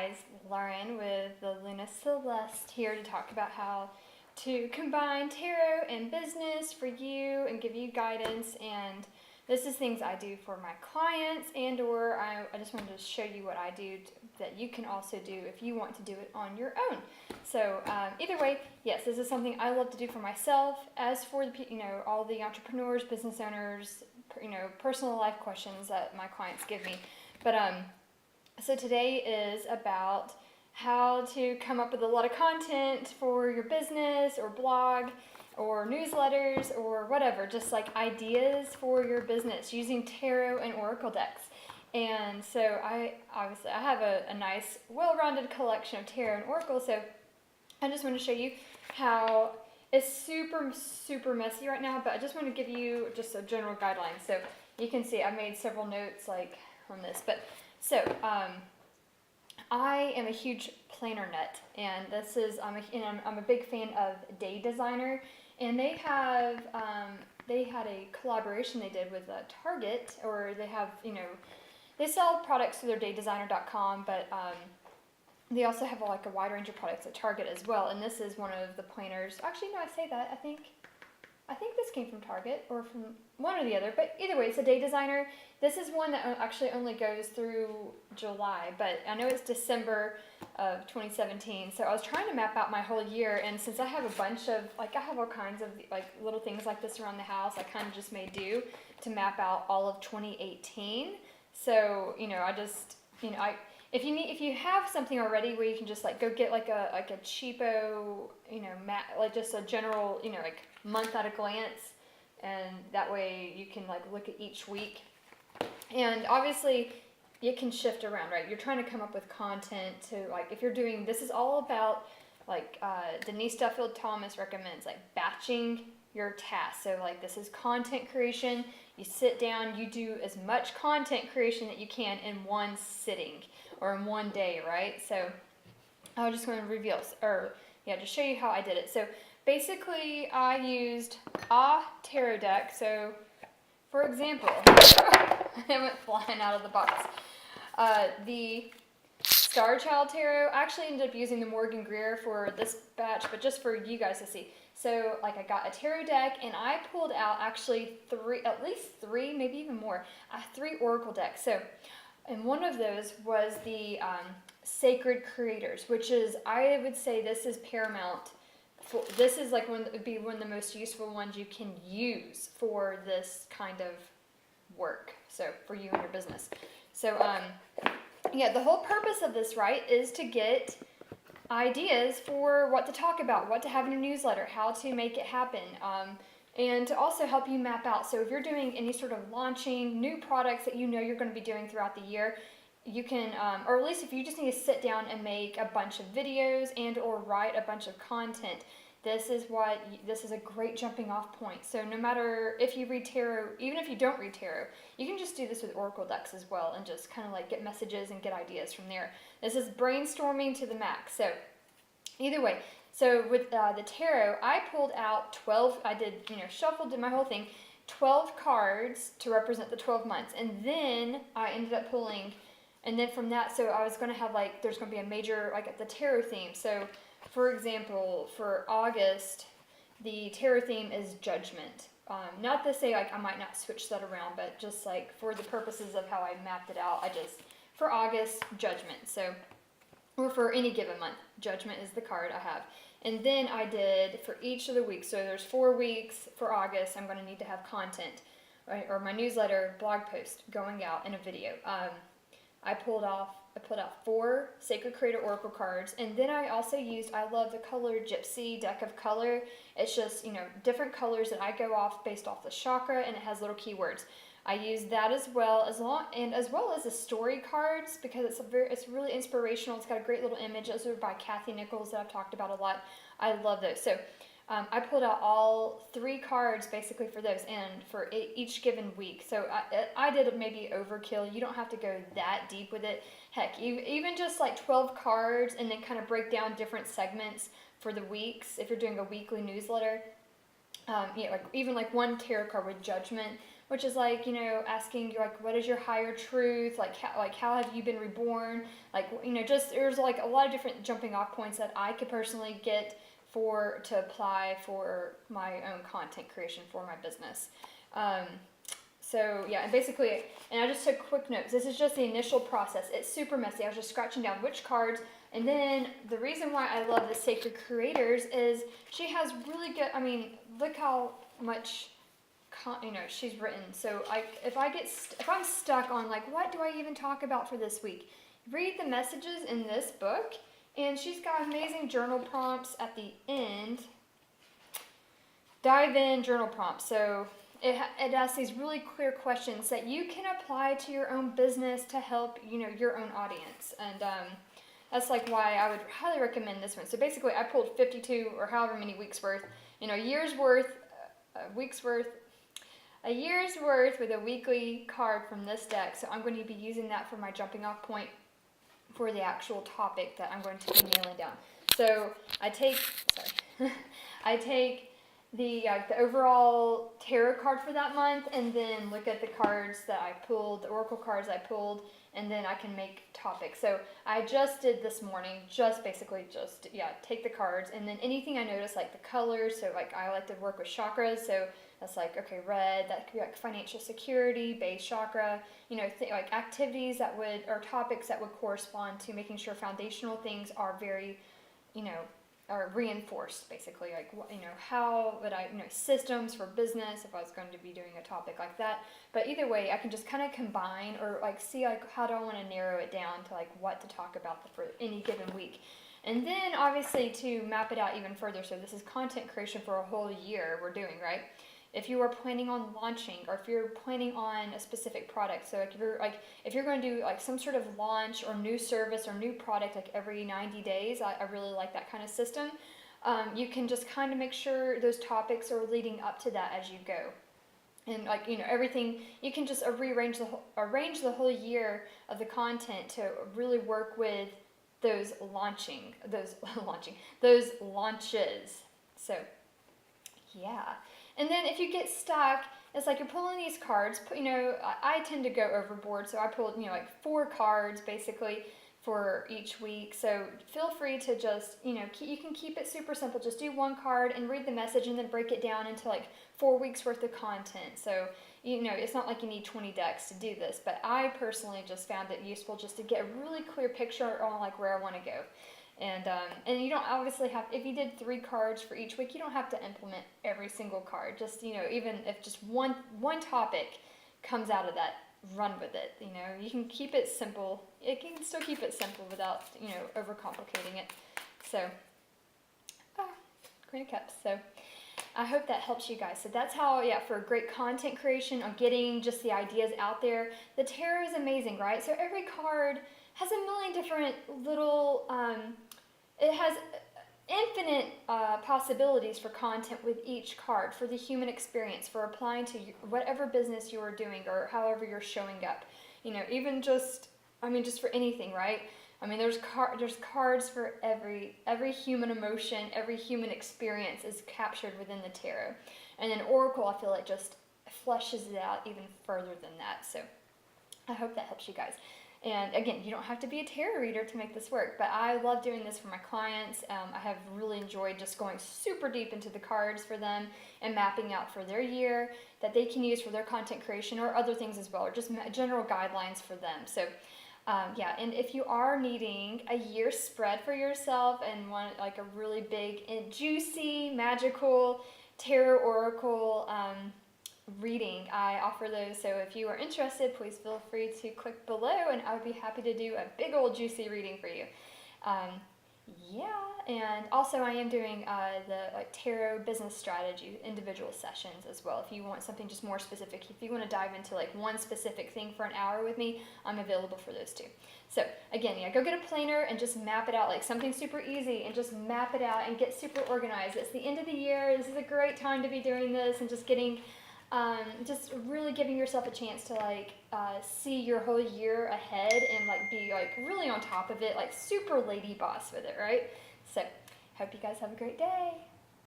guys, Lauren with the Luna Celeste here to talk about how to combine tarot and business for you and give you guidance. And this is things I do for my clients, and or I just wanted to show you what I do that you can also do if you want to do it on your own. So either way, yes, this is something I love to do for myself. As for the all the entrepreneurs, business owners, personal life questions that my clients give me. But so today is about how to come up with a lot of content for your business or blog or newsletters or whatever, just like ideas for your business using tarot and oracle decks. And so I have a nice, well-rounded collection of tarot and oracle, so I just want to show you how it's super, super messy right now, but I just want to give you just a general guideline. So you can see I made several notes like on this, but so I am a huge planner nut, and this is I'm a big fan of Day Designer, and they have they had a collaboration they did with Target, or they have they sell products through their daydesigner.com, but they also have like a wide range of products at Target as well. And this is one of the planners. Actually, no, I say that. I think this came from Target or from one or the other. But either way, it's a Day Designer. This is one that actually only goes through July, but I know it's December of 2017. So I was trying to map out my whole year, and since I have a bunch of I have all kinds of little things like this around the house, I kind of just made do to map out all of 2018. So I just if you have something already where you can just go get a cheapo just a general month at a glance, and that way you can look at each week, and obviously it can shift around, right? You're trying to come up with content to if you're doing this is all about Denise Duffield Thomas recommends batching your tasks. So this is content creation. You sit down, you do as much content creation that you can in one sitting or in one day, right? So I just want to just show you how I did it. So basically I used a tarot deck. So for example, I went flying out of the box. The Star Child Tarot, I actually ended up using the Morgan Greer for this batch, but just for you guys to see. So I got a tarot deck, and I pulled out actually at least three, maybe even more, 3 oracle decks. So, and one of those was the Sacred Creators, which is, I would say this is paramount. This is would be one of the most useful ones you can use for this kind of work. So for you and your business. So yeah, the whole purpose of this, right, is to get ideas for what to talk about, what to have in your newsletter, how to make it happen, and to also help you map out. So if you're doing any sort of launching new products that you're going to be doing throughout the year, you can, or at least if you just need to sit down and make a bunch of videos and or write a bunch of content, this is a great jumping off point. So no matter if you read tarot, even if you don't read tarot, you can just do this with oracle decks as well, and just kind of get messages and get ideas from there. This is brainstorming to the max. So either way, so with the tarot, I pulled out 12. I did shuffled, did my whole thing, 12 cards to represent the 12 months, and then I ended up pulling, and then from that, so I was going to have there's going to be a major the tarot theme. So for example, for August, the tarot theme is Judgment. Not to say I might not switch that around, but just for the purposes of how I mapped it out, for August, Judgment. So, or for any given month, Judgment is the card I have. And then I did for each of the weeks. So there's 4 weeks for August. I'm going to need to have content, right, or my newsletter, blog post going out, and a video. I pulled out 4 Sacred Creator Oracle cards, and then I also used, I love the Color Gypsy deck of color. It's just, different colors that I go off based off the chakra, and it has little keywords. I use that as well as the story cards, because it's really inspirational. It's got a great little image. Those are by Kathy Nichols that I've talked about a lot. I love those. So I pulled out all 3 cards basically for those, and for each given week. So I did maybe overkill. You don't have to go that deep with it. Heck, even just 12 cards, and then kind of break down different segments for the weeks. If you're doing a weekly newsletter, even one tarot card with Judgment which is like, you know, asking like, what is your higher truth? Like how have you been reborn? Like, you know, just there's like a lot of different jumping off points that I could personally get to apply for my own content creation for my business. So yeah, and basically, and I just took quick notes. This is just the initial process. It's super messy. I was just scratching down which cards. And then the reason why I love the Sacred Creators is she has really good, I mean, look how much, you know, she's written. So if I'm stuck on like, what do I even talk about for this week? Read the messages in this book. And she's got amazing journal prompts at the end. Dive in journal prompts. So it asks these really clear questions that you can apply to your own business to help, you know, your own audience. And that's like why I would highly recommend this one. So basically I pulled 52 or however many weeks worth, you know, a year's worth with a weekly card from this deck. So I'm going to be using that for my jumping off point for the actual topic that I'm going to be nailing down. So I take the overall tarot card for that month, and then look at the cards that I pulled, the oracle cards I pulled, and then I can make topics. So I just did this morning, take the cards, and then anything I notice, like the colors, so like I like to work with chakras, so that's like, okay, red, that could be like financial security, base chakra, you know, like activities or topics that would correspond to making sure foundational things are very, you know, are reinforced, basically, like, you know, how would I, you know, systems for business, if I was going to be doing a topic like that. But either way, I can just kind of combine or like see like how do I want to narrow it down to like what to talk about for any given week. And then obviously to map it out even further, so this is content creation for a whole year we're doing, right? If you are planning on launching, or if you're planning on a specific product, so like if you're going to do like some sort of launch or new service or new product like every 90 days, I really like that kind of system. You can just kind of make sure those topics are leading up to that as you go. And like, you know, everything, you can just arrange the whole year of the content to really work with those launches. So yeah. And then if you get stuck, it's like you're pulling these cards, you know, I tend to go overboard, so I pulled, you know, like 4 cards basically for each week. So feel free to just, you know, you can keep it super simple. Just do 1 card and read the message and then break it down into like 4 weeks worth of content. So, you know, it's not like you need 20 decks to do this, but I personally just found it useful just to get a really clear picture on like where I want to go. And you don't obviously have, if you did 3 cards for each week, you don't have to implement every single card. Just, you know, even if just one topic comes out of that, run with it. You know, you can keep it simple. It can still keep it simple without, you know, overcomplicating it. So, Queen of Cups. So I hope that helps you guys. So that's how, for great content creation, on getting just the ideas out there. The tarot is amazing, right? So every card has a million different little, it has infinite possibilities for content with each card, for the human experience, for applying to whatever business you are doing or however you're showing up. You know, even just for anything, right? I mean, there's cards for every human emotion, every human experience is captured within the tarot. And then Oracle, I feel like just fleshes it out even further than that. So I hope that helps you guys. And again, you don't have to be a tarot reader to make this work, but I love doing this for my clients. I have really enjoyed just going super deep into the cards for them and mapping out for their year that they can use for their content creation or other things as well, or just general guidelines for them. So and if you are needing a year spread for yourself and want like a really big and juicy, magical tarot oracle reading, I offer those. So if you are interested, please feel free to click below and I would be happy to do a big old juicy reading for you. And also I am doing the tarot business strategy individual sessions as well. If you want something just more specific, if you want to dive into like one specific thing for an hour with me, I'm available for those too. So again, go get a planner and just map it out, like something super easy, and just map it out and get super organized. It's the end of the year. This is a great time to be doing this and just getting just really giving yourself a chance to see your whole year ahead and be really on top of it, like super lady boss with it, right? So hope you guys have a great day.